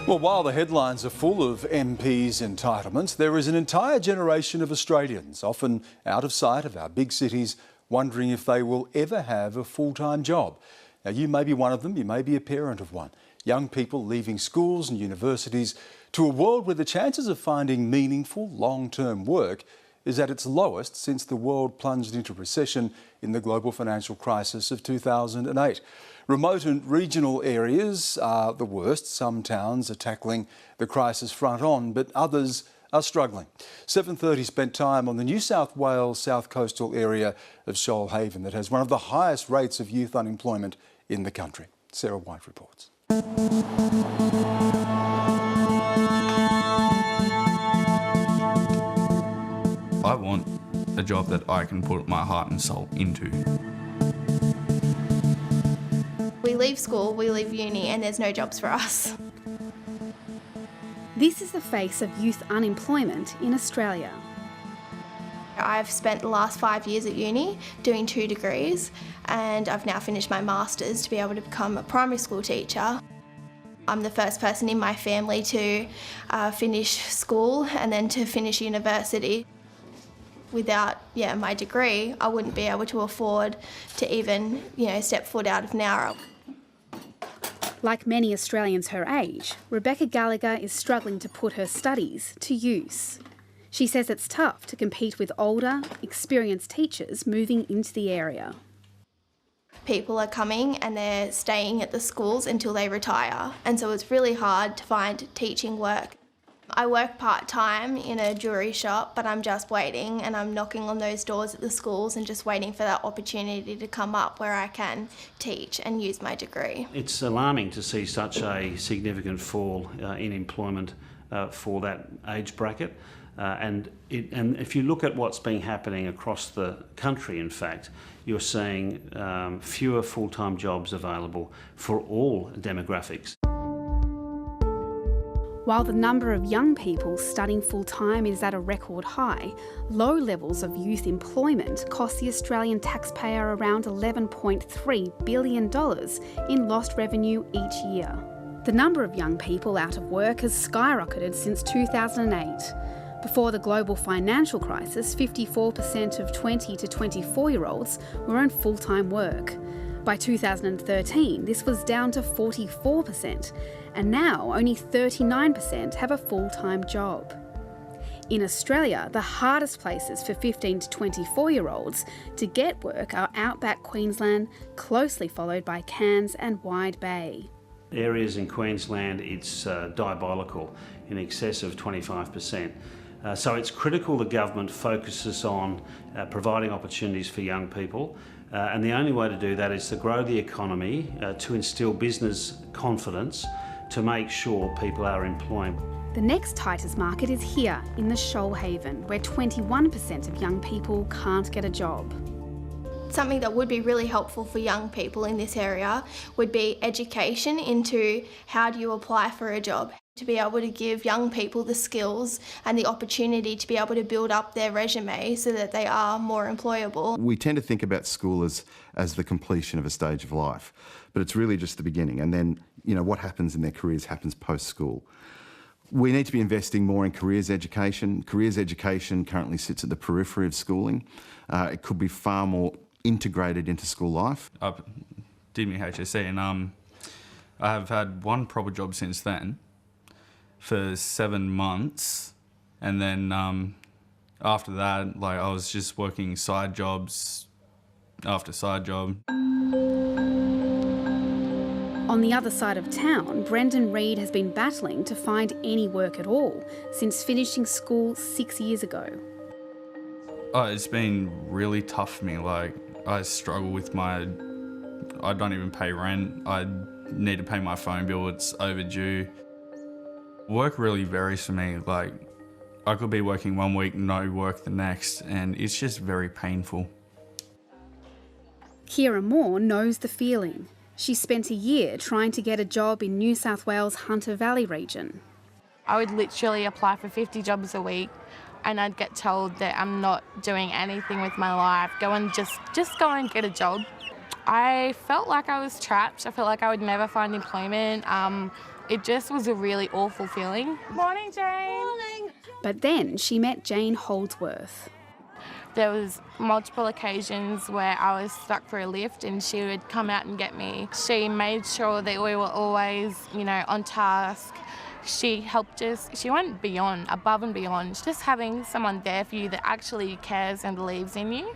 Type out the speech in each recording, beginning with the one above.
Well, while the headlines are full of MPs' entitlements, there is an entire generation of Australians, often out of sight of our big cities, wondering if they will ever have a full-time job. Now, you may be one of them, you may be a parent of one. Young people leaving schools and universities to a world where the chances of finding meaningful, long-term work is at its lowest since the world plunged into recession in the global financial crisis of 2008. Remote and regional areas are the worst. Some towns are tackling the crisis front on, but others are struggling. 7:30 spent time on the New South Wales south coastal area of Shoalhaven that has one of the highest rates of youth unemployment in the country. Sarah White reports. I want a job that I can put my heart and soul into. We leave school, we leave uni, and there's no jobs for us. This is the face of youth unemployment in Australia. I've spent the last 5 years at uni doing 2 degrees, and I've now finished my masters to be able to become a primary school teacher. I'm the first person in my family to finish school and then to finish university. Without my degree, I wouldn't be able to afford to even step foot out of Nowra. Like many Australians her age, Rebecca Gallagher is struggling to put her studies to use. She says it's tough to compete with older, experienced teachers moving into the area. People are coming and they're staying at the schools until they retire, and so it's really hard to find teaching work. I work part-time in a jewellery shop, but I'm just waiting and I'm knocking on those doors at the schools and just waiting for that opportunity to come up where I can teach and use my degree. It's alarming to see such a significant fall in employment for that age bracket. And if you look at what's been happening across the country, in fact, you're seeing fewer full-time jobs available for all demographics. While the number of young people studying full-time is at a record high, low levels of youth employment cost the Australian taxpayer around $11.3 billion in lost revenue each year. The number of young people out of work has skyrocketed since 2008. Before the global financial crisis, 54% of 20 to 24-year-olds were on full-time work. By 2013, this was down to 44%, and now only 39% have a full-time job. In Australia, the hardest places for 15 to 24-year-olds to get work are outback Queensland, closely followed by Cairns and Wide Bay. Areas in Queensland, it's diabolical, in excess of 25%. So it's critical the government focuses on providing opportunities for young people, and the only way to do that is to grow the economy, to instill business confidence, to make sure people are employed. The next tightest market is here in the Shoalhaven, where 21% of young people can't get a job. Something that would be really helpful for young people in this area would be education into how do you apply for a job, to be able to give young people the skills and the opportunity to be able to build up their resume so that they are more employable. We tend to think about school as the completion of a stage of life, but it's really just the beginning, and then what happens in their careers happens post-school. We need to be investing more in careers education. Careers education currently sits at the periphery of schooling. It could be far more integrated into school life. I did my HSC and I have had one proper job since then for 7 months, and then after that, I was just working side jobs after side job. On the other side of town, Brendan Reid has been battling to find any work at all since finishing school 6 years ago. Oh, it's been really tough for me. I struggle with I don't even pay rent. I need to pay my phone bill, it's overdue. Work really varies for me. I could be working 1 week, no work the next, and it's just very painful. Kira Moore knows the feeling. She spent a year trying to get a job in New South Wales' Hunter Valley region. I would literally apply for 50 jobs a week and I'd get told that I'm not doing anything with my life. Just go and get a job. I felt like I was trapped. I felt like I would never find employment. It just was a really awful feeling. Morning, Jane. Morning. But then she met Jane Holdsworth. There was multiple occasions where I was stuck for a lift and she would come out and get me. She made sure that we were always, on task. She helped us. She went beyond, above and beyond. Just having someone there for you that actually cares and believes in you.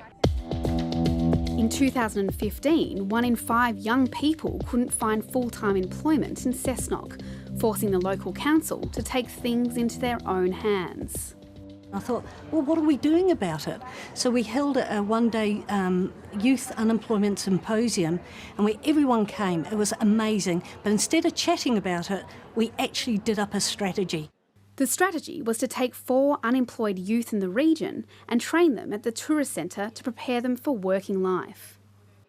In 2015, 1 in 5 young people couldn't find full-time employment in Cessnock, forcing the local council to take things into their own hands. I thought, well, what are we doing about it? So we held a one-day youth unemployment symposium and everyone came. It was amazing. But instead of chatting about it, we actually did up a strategy. The strategy was to take 4 unemployed youth in the region and train them at the tourist centre to prepare them for working life.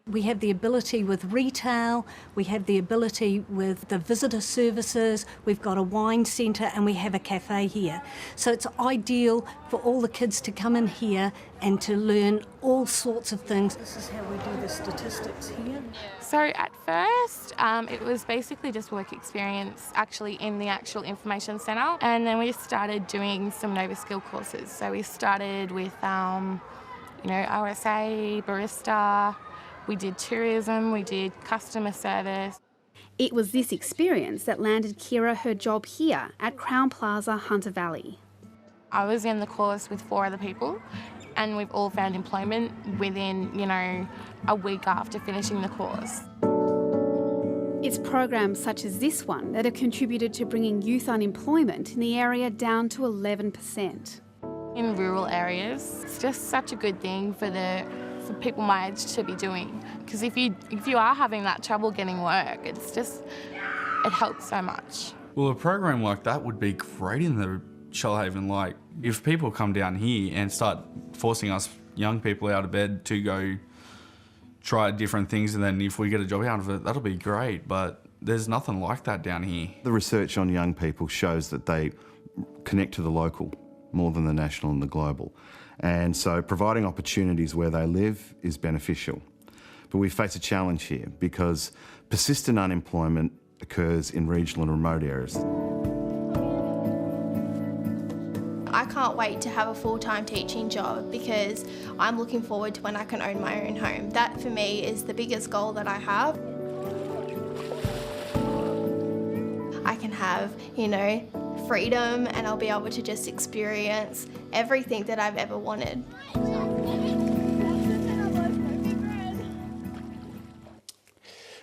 We have the ability with retail, we have the ability with the visitor services, we've got a wine centre and we have a cafe here. So it's ideal for all the kids to come in here and to learn all sorts of things. This is how we do the statistics here. So at first, it was basically just work experience actually in the actual information centre. And then we started doing some Nova Skill courses. So we started with, OSA, barista. We did tourism, we did customer service. It was this experience that landed Kira her job here at Crown Plaza, Hunter Valley. I was in the course with 4 other people and we've all found employment within, a week after finishing the course. It's programs such as this one that have contributed to bringing youth unemployment in the area down to 11%. In rural areas, it's just such a good thing for people my age to be doing, because if you are having that trouble getting work, it helps so much. Well, a program like that would be great in the Shoalhaven. Like, if people come down here and start forcing us young people out of bed to go try different things, and then if we get a job out of it, that'll be great, but there's nothing like that down here. The research on young people shows that they connect to the local more than the national and the global. And so providing opportunities where they live is beneficial. But we face a challenge here because persistent unemployment occurs in regional and remote areas. I can't wait to have a full-time teaching job because I'm looking forward to when I can own my own home. That for me is the biggest goal that I have. I can have, freedom, and I'll be able to just experience everything that I've ever wanted.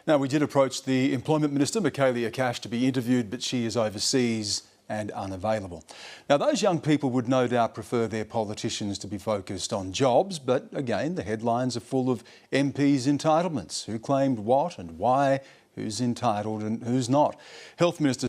Now, we did approach the Employment Minister, Michaelia Cash, to be interviewed, but she is overseas and unavailable. Now, those young people would no doubt prefer their politicians to be focused on jobs, but again, the headlines are full of MPs' entitlements. Who claimed what and why, who's entitled and who's not. Health Minister